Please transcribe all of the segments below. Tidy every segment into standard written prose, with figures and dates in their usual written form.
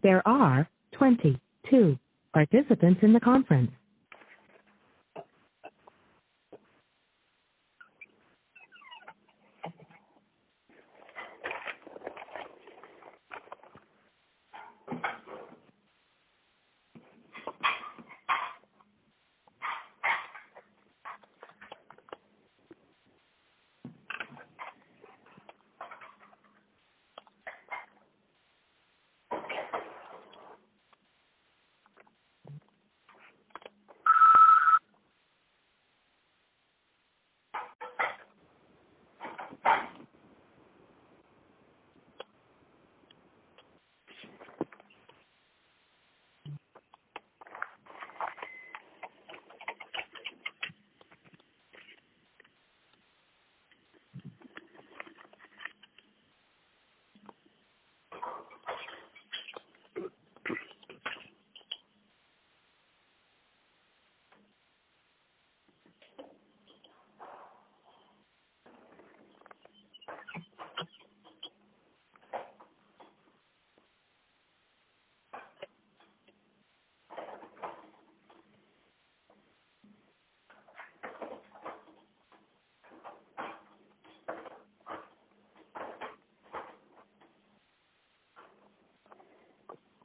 There are 22 participants in the conference.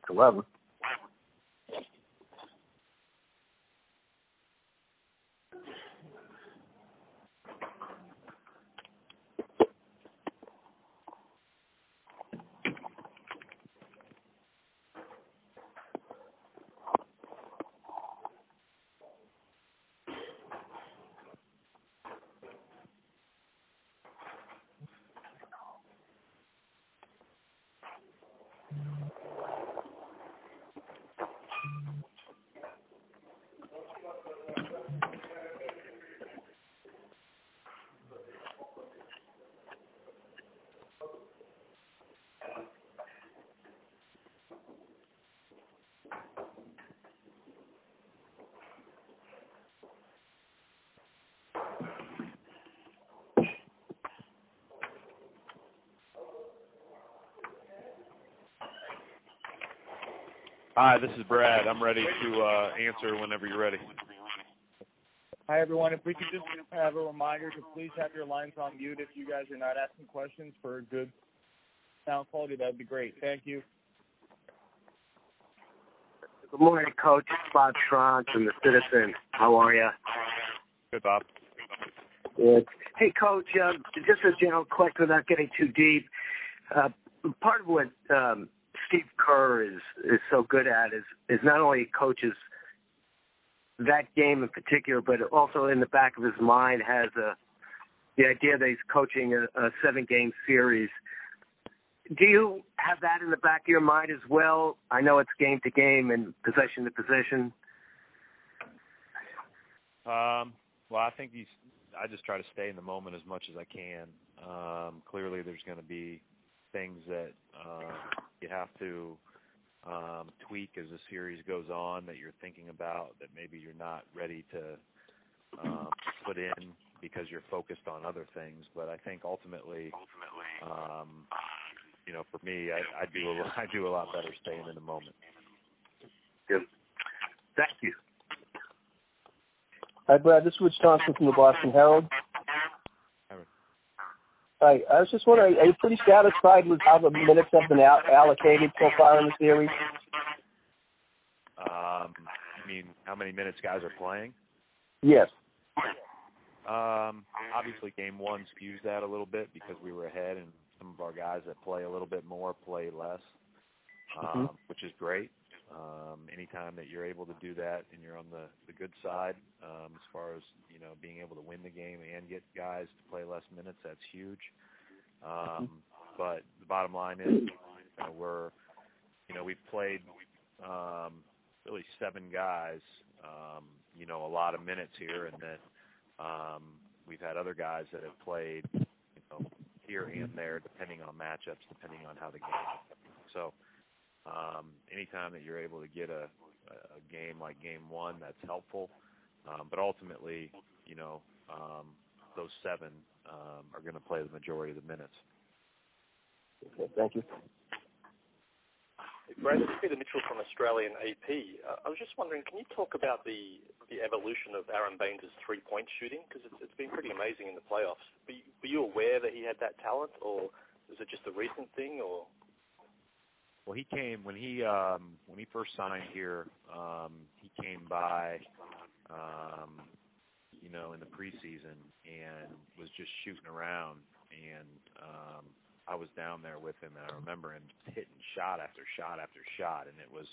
However, Hi, this is Brad. I'm ready to answer whenever you're ready. Hi, everyone. If we could just have a reminder to please have your lines on mute if you guys are not asking questions for good sound quality, that would be great. Thank you. good morning, Coach. Bob Schranz from the Citizen. How are you? Good, Bob. Good. Hey, Coach, just a general question without getting too deep. Part of what Steve Kerr is so good at is not only coaches that game in particular, but also in the back of his mind has the idea that he's coaching a 7-game series. Do you have that in the back of your mind as well? I know it's game to game and possession to possession. Well, I think I just try to stay in the moment as much as I can. Clearly, there's going to be things that you have to tweak as the series goes on that you're thinking about that maybe you're not ready to put in because you're focused on other things. But I think ultimately, for me, I do a lot better staying in the moment. Good. Thank you. Hi, Brad. This is Rich Thompson from the Boston Herald. Hi. I was just wondering, are you pretty satisfied with how the minutes have been allocated so far in the series? You mean how many minutes guys are playing? Yes. Obviously, game one skews that a little bit because we were ahead, and some of our guys that play a little bit more play less, which is great. Anytime that you're able to do that and you're on the good side, as far as being able to win the game and get guys to play less minutes, that's huge. But the bottom line is, we've played really 7 guys, a lot of minutes here, and then we've had other guys that have played, here and there, depending on matchups, depending on how the game is. So anytime that you're able to get a game like game one, that's helpful. But ultimately, those 7 are going to play the majority of the minutes. Okay, thank you. Brad, this is Peter Mitchell from Australian AP. I was just wondering, can you talk about the evolution of Aaron Baines' three-point shooting? Because it's been pretty amazing in the playoffs. Were you aware that he had that talent, or was it just a recent thing? Or well, he came when he first signed here. He came by, in the preseason and was just shooting around, and I was down there with him, and I remember him hitting shot after shot after shot, and it was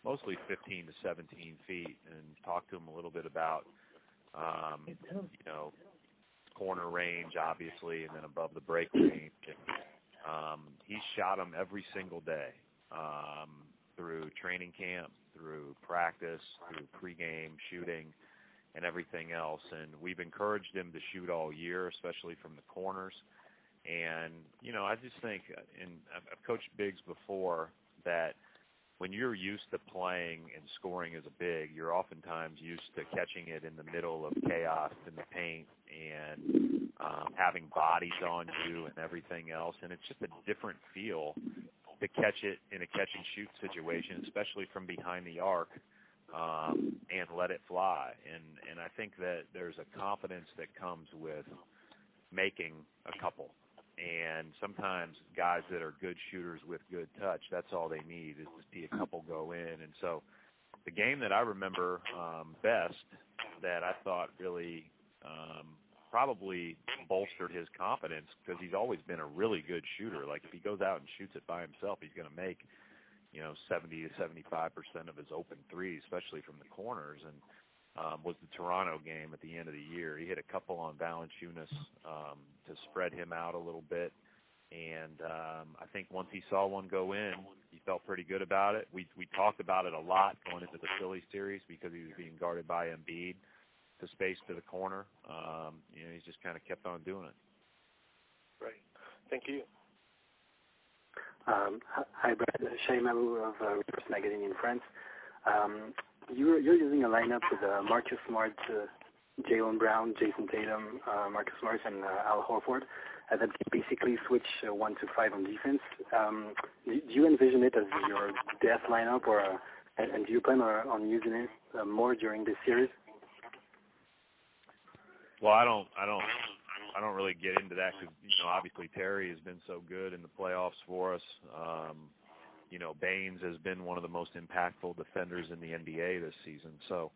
mostly 15 to 17 feet, and talked to him a little bit about, corner range, obviously, and then above the break range. And, he shot them every single day, through training camp, through practice, through pregame shooting, and everything else. And we've encouraged him to shoot all year, especially from the corners. And, I just think, and I've coached bigs before, that when you're used to playing and scoring as a big, you're oftentimes used to catching it in the middle of chaos in the paint and having bodies on you and everything else. And it's just a different feel to catch it in a catch-and-shoot situation, especially from behind the arc, and let it fly. And I think that there's a confidence that comes with making a couple. And sometimes guys that are good shooters with good touch, that's all they need is to see a couple go in. And so the game that I remember best that I thought really probably bolstered his confidence, because he's always been a really good shooter. Like, if he goes out and shoots it by himself, he's going to make, 70 to 75% of his open threes, especially from the corners. And was the Toronto game at the end of the year. He hit a couple on Valanciunas to spread him out a little bit. And I think once he saw one go in, he felt pretty good about it. We talked about it a lot going into the Philly series because he was being guarded by Embiid to space to the corner. He's just kind of kept on doing it. Great. Thank you. Hi, Brad. Shay Malou of Reverse Magazine in France. You're using a lineup with Marcus Smart, Jaylen Brown, Jason Tatum, Marcus Smart, and Al Horford that can basically switch 1 to 5 on defense. Do you envision it as your best lineup, and do you plan on using it more during this series? Well, I don't really get into that because obviously Terry has been so good in the playoffs for us. Baines has been one of the most impactful defenders in the NBA this season. So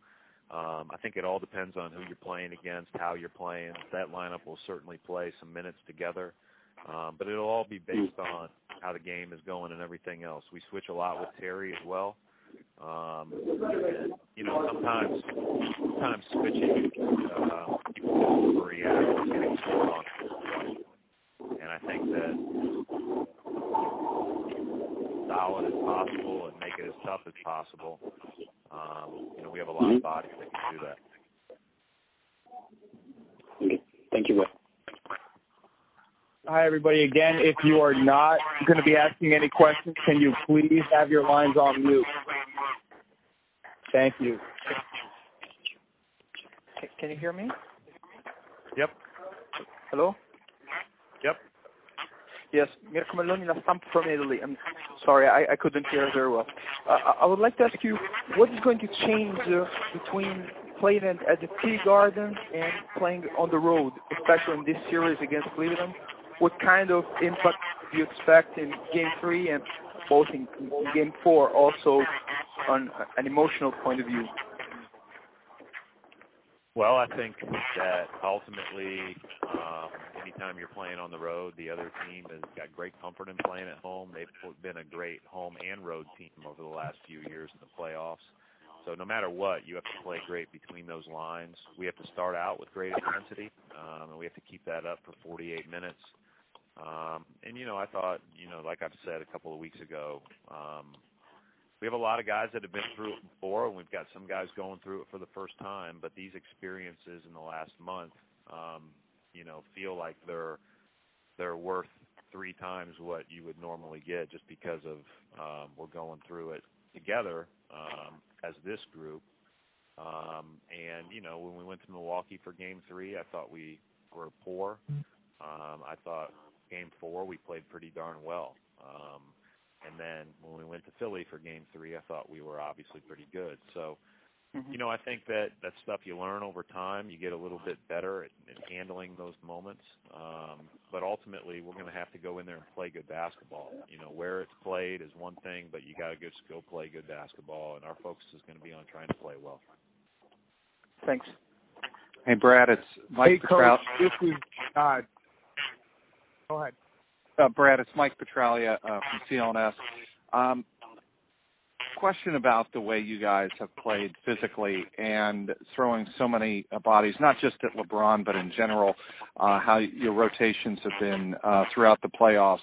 I think it all depends on who you're playing against, how you're playing. That lineup will certainly play some minutes together. But it'll all be based on how the game is going and everything else. We switch a lot with Terry as well. Sometimes switching, people overreact to getting scored on. And I think that solid as possible and make it as tough as possible. We have a lot of bodies that can do that. Okay. Thank you. Hi, everybody. Again, if you are not going to be asking any questions, can you please have your lines on mute? Thank you. Can you hear me? Yep. Hello? Yep. Yes, Mirko Melloni from Italy. I'm sorry, I couldn't hear very well. I would like to ask you, what is going to change between playing at the T Garden and playing on the road, especially in this series against Cleveland? What kind of impact do you expect in Game 3 and both in Game 4, also on an emotional point of view? Well, I think that ultimately, anytime you're playing on the road, the other team has got great comfort in playing at home. They've been a great home and road team over the last few years in the playoffs. So no matter what, you have to play great between those lines. We have to start out with great intensity, and we have to keep that up for 48 minutes. I thought, like I've said a couple of weeks ago, we have a lot of guys that have been through it before, and we've got some guys going through it for the first time. But these experiences in the last month, feel like they're worth 3 times what you would normally get, just because of we're going through it together as this group. When we went to Milwaukee for Game 3, I thought we were poor. I thought Game 4 we played pretty darn well. And then when we went to Philly for Game 3, I thought we were obviously pretty good. So, I think that that's stuff you learn over time. You get a little bit better at handling those moments. But ultimately, we're going to have to go in there and play good basketball. Where it's played is one thing, but you got to just go play good basketball, and our focus is going to be on trying to play well. Thanks. Hey, Brad, it's Mike Petralia. This is go ahead. Brad, it's Mike Petralia from CLNS. Question about the way you guys have played physically and throwing so many bodies, not just at LeBron, but in general, how your rotations have been throughout the playoffs.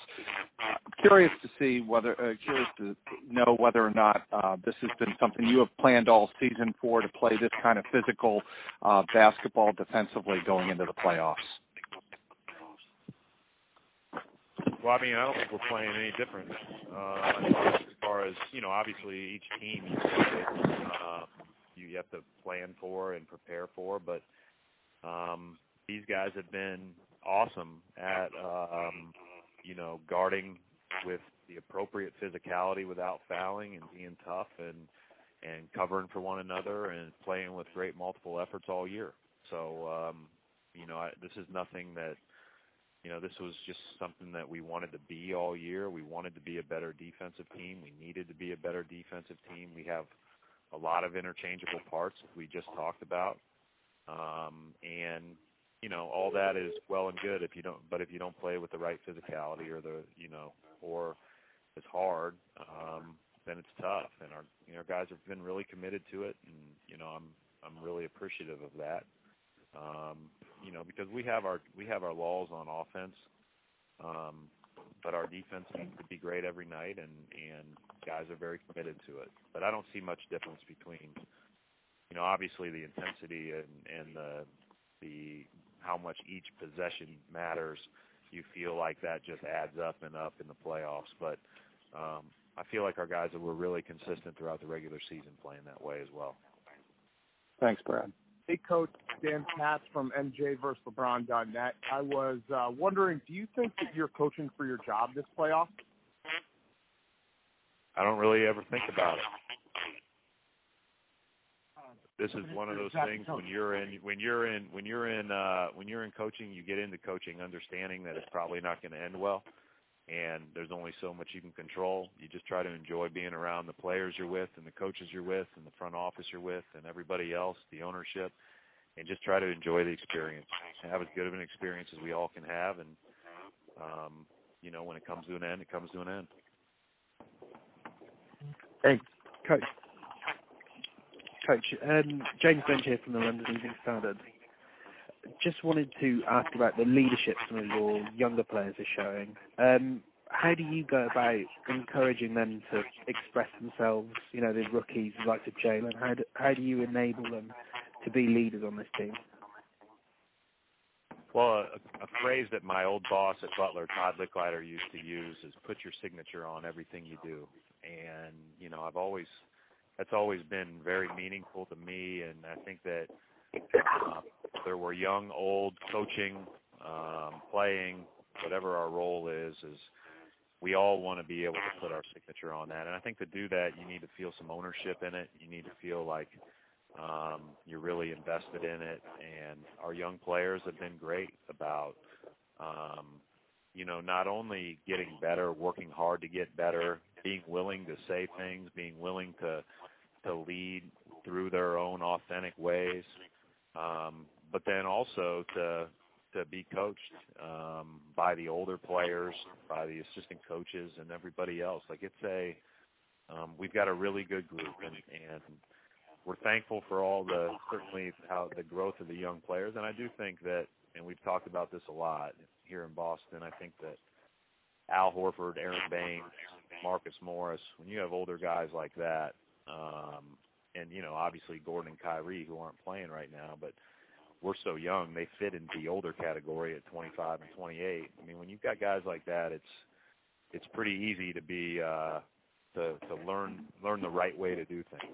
Curious to know whether or not this has been something you have planned all season for, to play this kind of physical basketball defensively going into the playoffs. Well, I don't think we're playing any different as far as, obviously each team you have to plan for and prepare for, but these guys have been awesome at, guarding with the appropriate physicality without fouling and being tough and covering for one another and playing with great multiple efforts all year. So, this is nothing that, this was just something that we wanted to be all year. We wanted to be a better defensive team. We needed to be a better defensive team. We have a lot of interchangeable parts, as we just talked about. And, all that is well and good if you don't play with the right physicality or it's hard, then it's tough. And our guys have been really committed to it, and I'm really appreciative of that. Because we have our laws on offense, but our defense needs to be great every night, and guys are very committed to it. But I don't see much difference between, obviously the intensity and the how much each possession matters. You feel like that just adds up and up in the playoffs. But I feel like our guys were really consistent throughout the regular season playing that way as well. Thanks, Brad. Hey, Coach, Dan Katz from MJversusLeBron.net. I was wondering, do you think that you're coaching for your job this playoff? I don't really ever think about it. This is one of those things when you're in coaching, you get into coaching understanding that it's probably not going to end well, and there's only so much you can control. You just try to enjoy being around the players you're with and the coaches you're with and the front office you're with and everybody else, the ownership, and just try to enjoy the experience. Have as good of an experience as we all can have, and when it comes to an end, it comes to an end. Thanks, Coach. James Bench here from the London Evening Standard. Just wanted to ask about the leadership some of your younger players are showing. How do you go about encouraging them to express themselves, the rookies like Jalen? How do you enable them to be leaders on this team? Well, a phrase that my old boss at Butler, Todd Licklider, used to use is put your signature on everything you do. And, that's always been very meaningful to me, and I think that whether we're young, old, coaching, playing, whatever our role is we all want to be able to put our signature on that. And I think to do that, you need to feel some ownership in it. You need to feel like you're really invested in it. And our young players have been great about, not only getting better, working hard to get better, being willing to say things, being willing to lead through their own authentic ways, but then also to be coached by the older players, by the assistant coaches, and everybody else. Like we've got a really good group, and we're thankful for certainly how the growth of the young players. And I do think that, and we've talked about this a lot here in Boston, I think that Al Horford, Aaron Baines, Marcus Morris, when you have older guys like that, and obviously Gordon and Kyrie, who aren't playing right now, but we're so young, they fit into the older category at 25 and 28. I mean, when you've got guys like that, it's pretty easy to be to learn the right way to do things.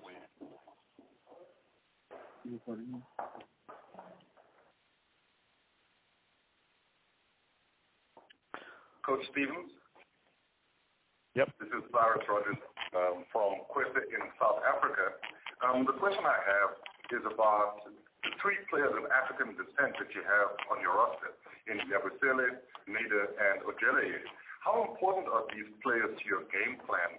Coach Stevens? Yep. This is Cyrus Rogers from Questa in South Africa. The question I have is about the three players of African descent that you have on your roster, in Yabusele, Neda, and Ojele. How important are these players to your game plan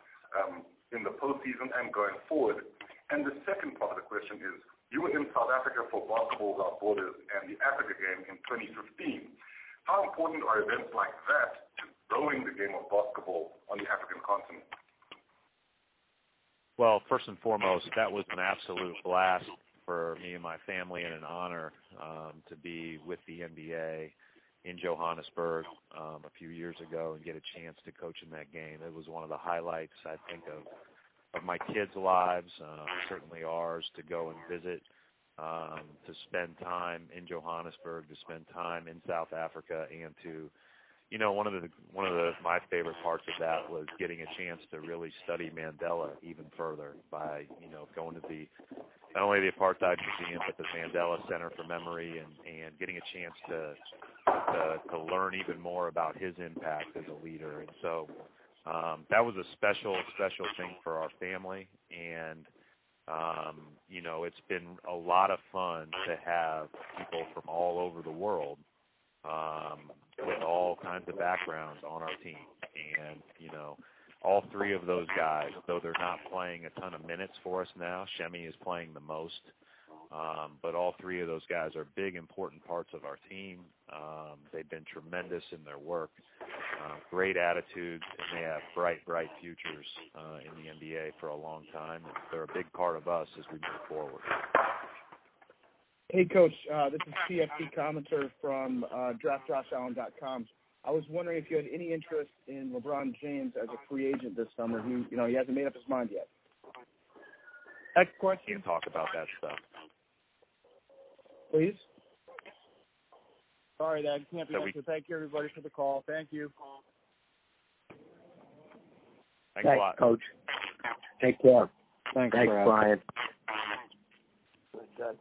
in the postseason and going forward? And the second part of the question is, you were in South Africa for Basketball Without Borders and the Africa game in 2015. How important are events like that to growing the game of basketball on the African continent? Well, first and foremost, that was an absolute blast for me and my family, and an honor to be with the NBA in Johannesburg a few years ago and get a chance to coach in that game. It was one of the highlights, I think, of my kids' lives, certainly ours, to go and visit, to spend time in Johannesburg, to spend time in South Africa, and to, you know, one of my favorite parts of that was getting a chance to really study Mandela even further by, you know, going to not only the Apartheid Museum, but the Mandela Center for Memory, and getting a chance to learn even more about his impact as a leader. And so that was a special thing for our family. And, you know, it's been a lot of fun to have people from all over the world with all kinds of backgrounds on our team. And, you know, all three of those guys, though they're not playing a ton of minutes for us now, Shemi is playing the most, but all three of those guys are big, important parts of our team. They've been tremendous in their work, great attitudes, and they have bright futures in the NBA for a long time. And they're a big part of us as we move forward. Hey, Coach, this is CFC commenter from DraftJoshAllen.com. I was wondering if you had any interest in LeBron James as a free agent this summer. He hasn't made up his mind yet. Next question. Can't talk about that stuff. Please. Sorry, that can't be answered. Thank you, everybody, for the call. Thank you. Thanks a lot, Coach. Take care. Thanks Brian. Good.